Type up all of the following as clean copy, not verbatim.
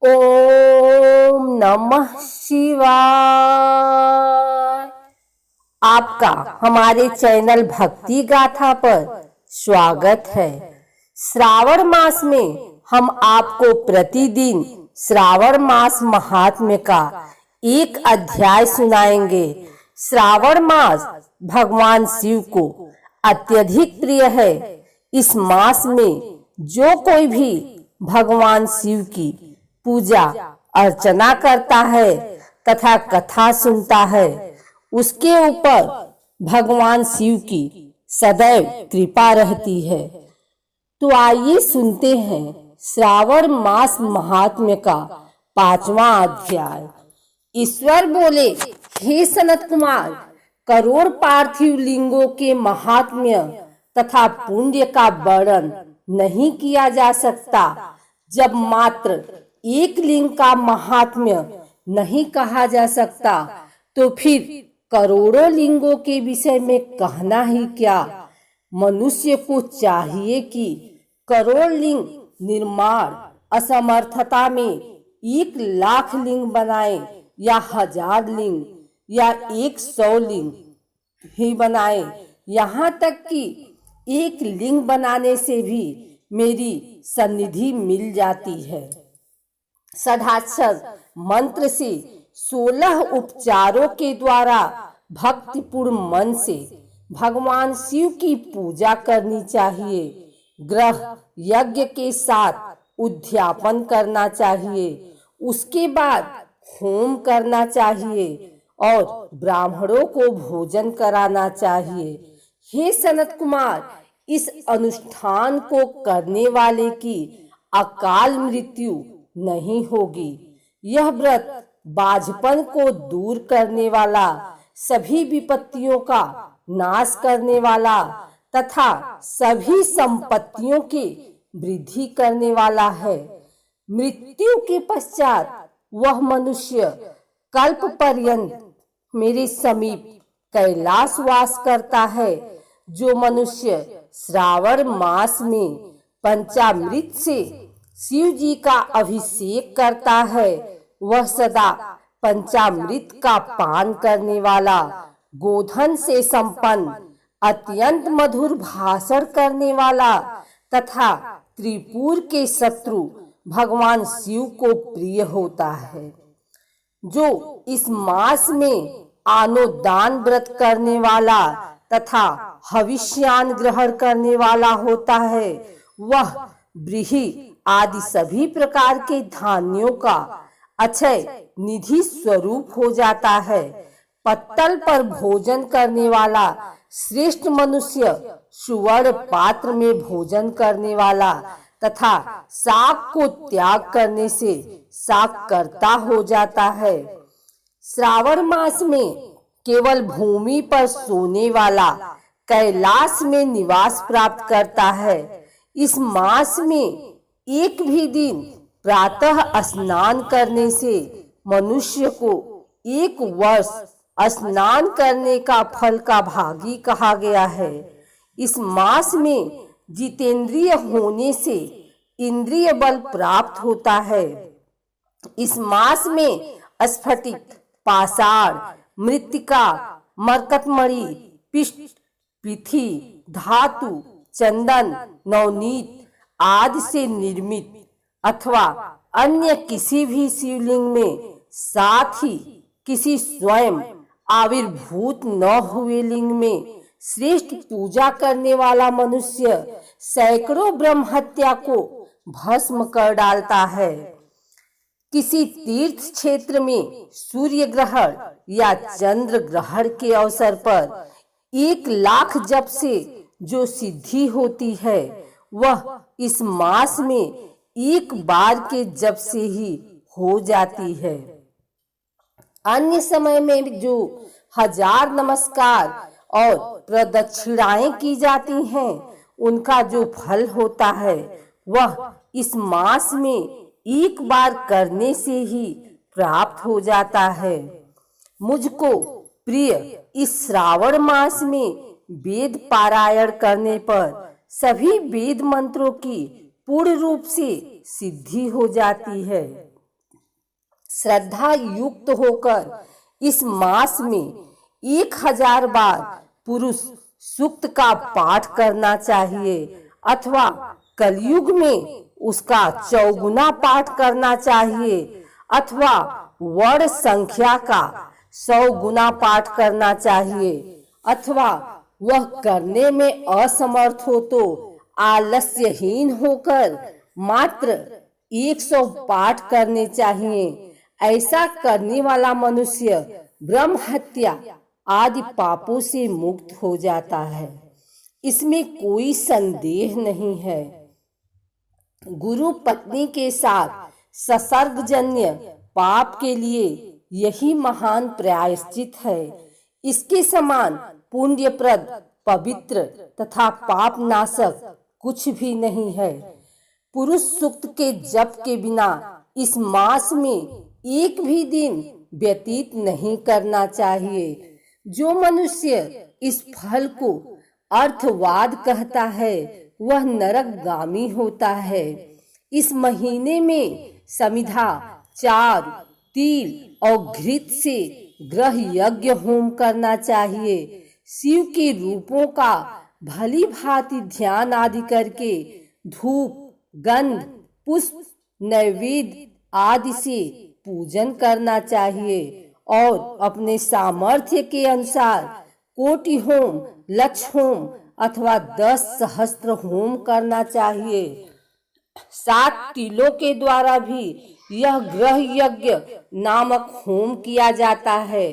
ओम नमः शिवाय। आपका हमारे चैनल भक्ति गाथा पर स्वागत है। श्रावण मास में हम आपको प्रतिदिन श्रावण मास महात्म्य का एक अध्याय सुनाएंगे। श्रावण मास भगवान शिव को अत्यधिक प्रिय है। इस मास में जो कोई भी भगवान शिव की पूजा अर्चना करता है तथा कथा सुनता है, उसके ऊपर भगवान शिव की सदैव कृपा रहती है। तो आइए सुनते हैं श्रावण मास महात्म्य का 5वां अध्याय। ईश्वर बोले, हे सनत कुमार, करोड़ पार्थिव लिंगों के महात्म्य तथा पुण्य का वर्णन नहीं किया जा सकता। जब मात्र एक लिंग का महात्म्य नहीं कहा जा सकता, तो फिर करोड़ों लिंगों के विषय में कहना ही क्या। मनुष्य को चाहिए कि करोड़ लिंग निर्माण असमर्थता में 1,00,000 लिंग बनाए या 1000 लिंग या 100 लिंग ही बनाए। यहाँ तक कि एक लिंग बनाने से भी मेरी सन्निधि मिल जाती है। षडाक्षर मंत्र से 16 उपचारों के द्वारा भक्तिपूर्ण मन से भगवान शिव की पूजा करनी चाहिए। ग्रह यज्ञ के साथ उद्यापन करना चाहिए। उसके बाद होम करना चाहिए और ब्राह्मणों को भोजन कराना चाहिए। हे सनत कुमार, इस अनुष्ठान को करने वाले की अकाल मृत्यु नहीं होगी। यह व्रत बाझपन को दूर करने वाला, सभी विपत्तियों का नाश करने वाला तथा सभी संपत्तियों की वृद्धि करने वाला है। मृत्यु के पश्चात वह मनुष्य कल्प पर्यंत मेरे समीप कैलाश वास करता है। जो मनुष्य श्रावण मास में पंचामृत से शिव जी का अभिषेक करता है, वह सदा पंचामृत का पान करने वाला, गोधन से संपन्न, अत्यंत मधुर भाषण करने वाला तथा त्रिपुर के शत्रु भगवान शिव को प्रिय होता है। जो इस मास में आनोदान व्रत करने वाला तथा हविष्यान ग्रहण करने वाला होता है, वह व्रीहि आदि सभी प्रकार के धान्यों का अक्षय निधि स्वरूप हो जाता है। पत्तल पर भोजन करने वाला श्रेष्ठ मनुष्य सुवर्ण पात्र में भोजन करने वाला तथा शाक को त्याग करने से शाक कर्ता हो जाता है। श्रावण मास में केवल भूमि पर सोने वाला कैलाश में निवास प्राप्त करता है। इस मास में एक भी दिन प्रातः स्नान करने से मनुष्य को 1 वर्ष स्नान करने का फल का भागी कहा गया है। इस मास में जितेंद्रिय होने से इंद्रिय बल प्राप्त होता है। इस मास में स्फटिक, पाषाण, मृत्तिका, मरकतमणि, पिष्ट, पृथ्वी, धातु, चंदन, नवनीत आदि से निर्मित अथवा अन्य किसी भी शिवलिंग में, साथ ही किसी स्वयं आविर्भूत न हुए लिंग में श्रेष्ठ पूजा करने वाला मनुष्य सैकड़ों ब्रह्म हत्या को भस्म कर डालता है। किसी तीर्थ क्षेत्र में सूर्य ग्रहण या चंद्र ग्रहण के अवसर पर 1,00,000 जप से जो सिद्धि होती है, वह इस मास में एक बार के जप से ही हो जाती है। अन्य समय में जो 1000 नमस्कार और प्रदक्षिणाएं की जाती हैं, उनका जो फल होता है, वह इस मास में एक बार करने से ही प्राप्त हो जाता है। मुझको प्रिय इस श्रावण मास में वेद पारायण करने पर सभी वेद मंत्रों की पूर्ण रूप से सिद्धि हो जाती है। श्रद्धा युक्त होकर इस मास में 1000 बार पुरुष सूक्त का पाठ करना चाहिए अथवा कलयुग में उसका 4 पाठ करना चाहिए अथवा वर्ण संख्या का 100 पाठ करना चाहिए अथवा वह करने में असमर्थ हो तो आलस्यहीन होकर मात्र 100 पाठ करने चाहिए। ऐसा करने वाला मनुष्य ब्रह्म हत्या आदि पापों से मुक्त हो जाता है, इसमें कोई संदेह नहीं है। गुरु पत्नी के साथ संसर्गजन्य पाप के लिए यही महान प्रायश्चित है। इसके समान पुण्यप्रद, पवित्र तथा पाप नाशक कुछ भी नहीं है। पुरुष सूक्त के जप के बिना इस मास में एक भी दिन व्यतीत नहीं करना चाहिए। जो मनुष्य इस फल को अर्थवाद कहता है वह नरकगामी होता है। इस महीने में समिधा, चार, तिल और घृत से ग्रह यज्ञ होम करना चाहिए। शिव के रूपों का भली भांति ध्यान आदि करके धूप, गंध, पुष्प, नैवेद्य आदि से पूजन करना चाहिए और अपने सामर्थ्य के अनुसार कोटि होम, लक्ष होम अथवा 10 सहस्त्र होम करना चाहिए। 7 तिलों के द्वारा भी यह ग्रह यज्ञ नामक होम किया जाता है।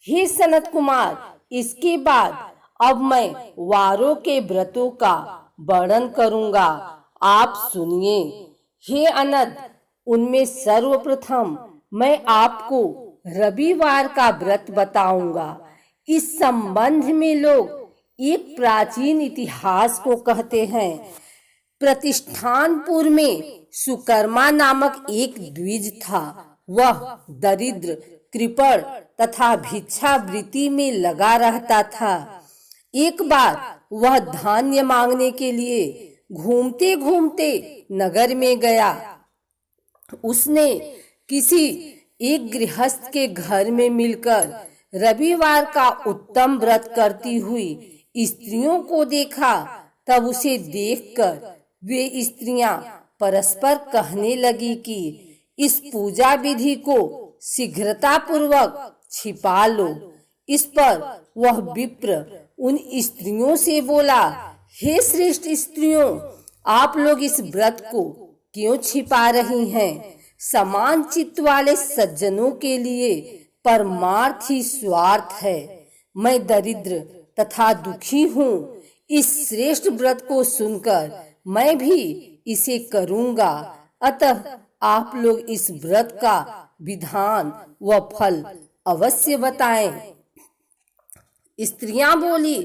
हे सनत कुमार, इसके बाद अब मैं वारों के व्रतों का वर्णन करूंगा, आप सुनिए। हे अनंत, उनमें सर्वप्रथम मैं आपको रविवार का व्रत बताऊंगा। इस संबंध में लोग एक प्राचीन इतिहास को कहते हैं। प्रतिष्ठानपुर में सुकर्मा नामक एक द्विज था। वह दरिद्र, कृपण तथा भिक्षावृत्ति में लगा रहता था। एक बार वह धान्य मांगने के लिए घूमते घूमते नगर में गया। उसने किसी एक गृहस्थ के घर में मिलकर रविवार का उत्तम व्रत करती हुई स्त्रियों को देखा। तब उसे देखकर वे स्त्रियां परस्पर कहने लगी कि इस पूजा विधि को शीघ्रता पूर्वक छिपा लो। इस पर वह विप्र उन स्त्रियों से बोला, हे श्रेष्ठ स्त्रियों, आप लोग इस व्रत को क्यों छिपा रही हैं? समान चित्त वाले सज्जनों के लिए परमार्थ ही स्वार्थ है। मैं दरिद्र तथा दुखी हूँ। इस श्रेष्ठ व्रत को सुनकर मैं भी इसे करूँगा। अतः आप लोग इस व्रत का विधान व फल अवश्य बताएं। स्त्रियां बोली,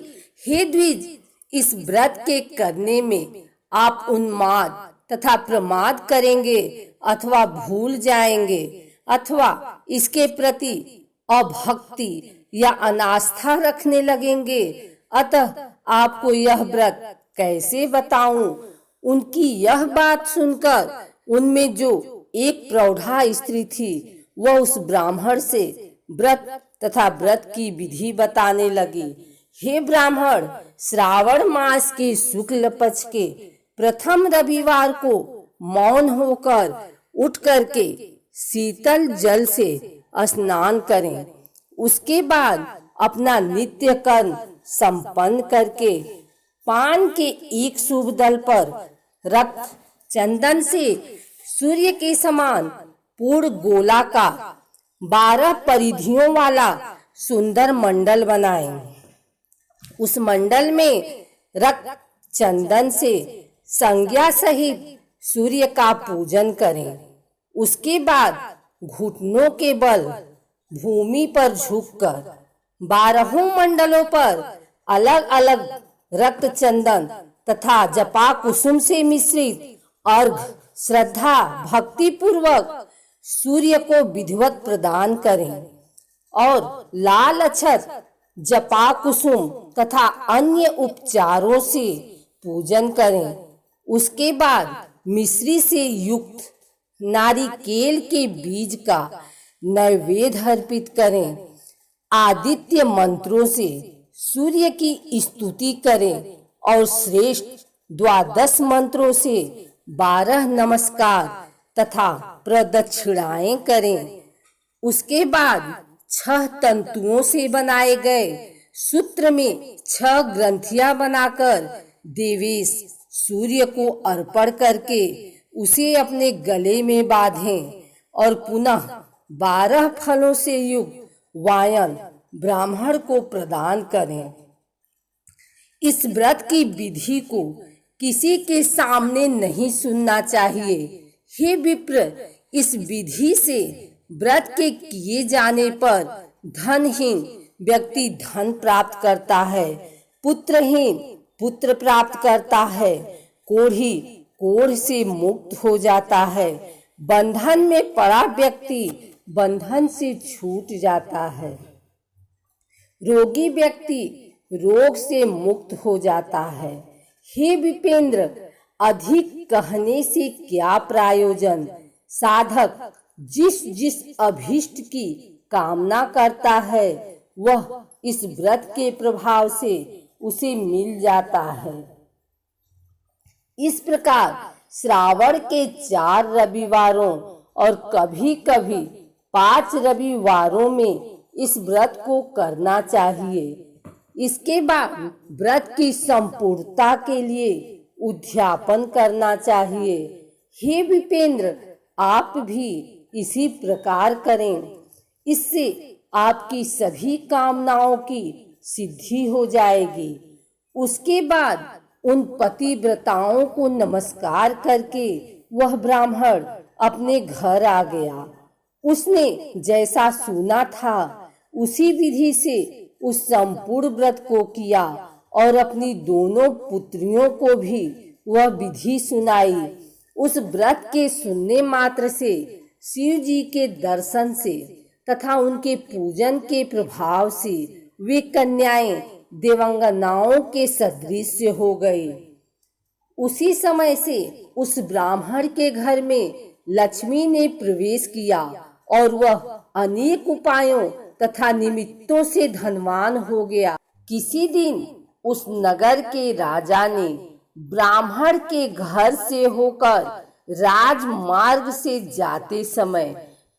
हे द्विज, इस व्रत के करने में आप उन्माद तथा प्रमाद करेंगे अथवा भूल जाएंगे अथवा इसके प्रति अभक्ति या अनास्था रखने लगेंगे। अतः आपको यह व्रत कैसे बताऊं? उनकी यह बात सुनकर उनमें जो एक प्रौढ़ा स्त्री थी वह उस ब्राह्मण से व्रत तथा व्रत की विधि बताने लगी। हे ब्राह्मण, श्रावण मास के शुक्ल पक्ष के प्रथम रविवार को मौन होकर उठ करके शीतल जल से स्नान करें। उसके बाद अपना नित्य कर्म संपन्न करके पान के एक शुभ दल पर रक्त चंदन से सूर्य के समान पूर्ण गोला का 12 परिधियों वाला सुंदर मंडल बनाएं। उस मंडल में रक्त चंदन से संज्ञा सहित सूर्य का पूजन करें। उसके बाद घुटनों के बल भूमि पर झुककर 12 मंडलों पर अलग अलग रक्त चंदन तथा जपा कुसुम से मिश्रित अर्घ श्रद्धा भक्ति पूर्वक सूर्य को विधिवत प्रदान करें और लाल अक्षत, जपा कुसुम तथा अन्य उपचारों से पूजन करें। उसके बाद मिश्री से युक्त नारिकेल के बीज का नैवेद्य अर्पित करें। आदित्य मंत्रों से सूर्य की स्तुति करें और श्रेष्ठ 12 मंत्रों से 12 नमस्कार तथा प्रदक्षिणाएं करें। उसके बाद 6 तंतुओं से बनाए गए सूत्र में 6 ग्रंथियां बनाकर देवेश सूर्य को अर्पण करके उसे अपने गले में बांधें और पुनः 12 फलों से युक्त वायन ब्राह्मण को प्रदान करें। इस व्रत की विधि को किसी के सामने नहीं सुनना चाहिए। हे विप्र, इस विधि से व्रत के किए जाने पर धनहीन व्यक्ति धन प्राप्त करता है, पुत्रहीन पुत्र प्राप्त करता है, कोढ़ी कोढ़ से मुक्त हो जाता है, बंधन में पड़ा व्यक्ति बंधन से छूट जाता है, रोगी व्यक्ति रोग से मुक्त हो जाता है। हे विपेंद्र, अधिक कहने से क्या प्रयोजन। साधक जिस जिस अभीष्ट की कामना करता है वह इस व्रत के प्रभाव से उसे मिल जाता है। इस प्रकार श्रावण के 4 रविवारों और कभी कभी 5 रविवारों में इस व्रत को करना चाहिए। इसके बाद व्रत की संपूर्णता के लिए उद्यापन करना चाहिए। हे विपेंद्र, आप भी इसी प्रकार करें। इससे आपकी सभी कामनाओं की सिद्धि हो जाएगी। उसके बाद उन पतिव्रताओं को नमस्कार करके वह ब्राह्मण अपने घर आ गया। उसने जैसा सुना था उसी विधि से उस संपूर्ण व्रत को किया और अपनी दोनों पुत्रियों को भी वह विधि सुनाई। उस व्रत के सुनने मात्र से शिव जी के दर्शन से तथा उनके पूजन के प्रभाव से वे कन्याएं देवांगनाओं के सदृश हो गई। उसी समय से उस ब्राह्मण के घर में लक्ष्मी ने प्रवेश किया और वह अनेक उपायों तथा निमित्तों से धनवान हो गया। किसी दिन उस नगर के राजा ने ब्राह्मण के घर से होकर राजमार्ग से जाते समय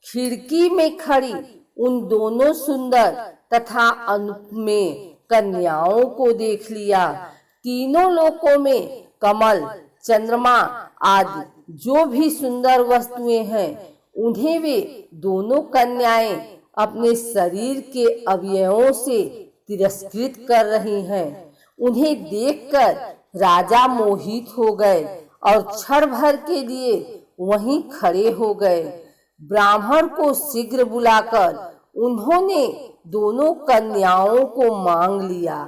खिड़की में खड़ी उन दोनों सुंदर तथा अनुपमेय कन्याओं को देख लिया। तीनों लोकों में कमल, चंद्रमा आदि जो भी सुंदर वस्तुएं हैं उन्हें वे दोनों कन्याएं अपने शरीर के अवयवों से तिरस्कृत कर रही हैं। उन्हें देखकर राजा मोहित हो गए और क्षण भर के लिए वहीं खड़े हो गए। ब्राह्मण को शीघ्र बुलाकर उन्होंने दोनों कन्याओं को मांग लिया।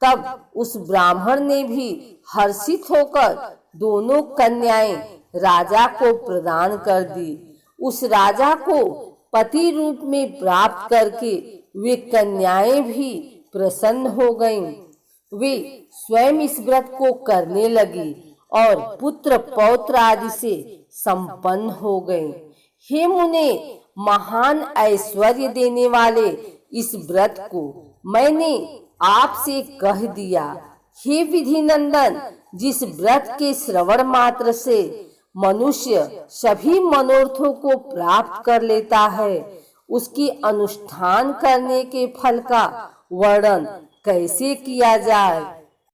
तब उस ब्राह्मण ने भी हर्षित होकर दोनों कन्याएं राजा को प्रदान कर दी। उस राजा को पति रूप में प्राप्त करके वे कन्याएं भी प्रसन्न हो गईं। वे स्वयं इस व्रत को करने लगी और पुत्र पौत्र आदि से संपन्न हो गईं। हे मुने, महान ऐश्वर्य देने वाले इस व्रत को मैंने आपसे कह दिया। हे विधि नंदन, जिस व्रत के श्रवण मात्र से मनुष्य सभी मनोरथों को प्राप्त कर लेता है, उसकी अनुष्ठान करने के फल का वर्णन कैसे किया जाए।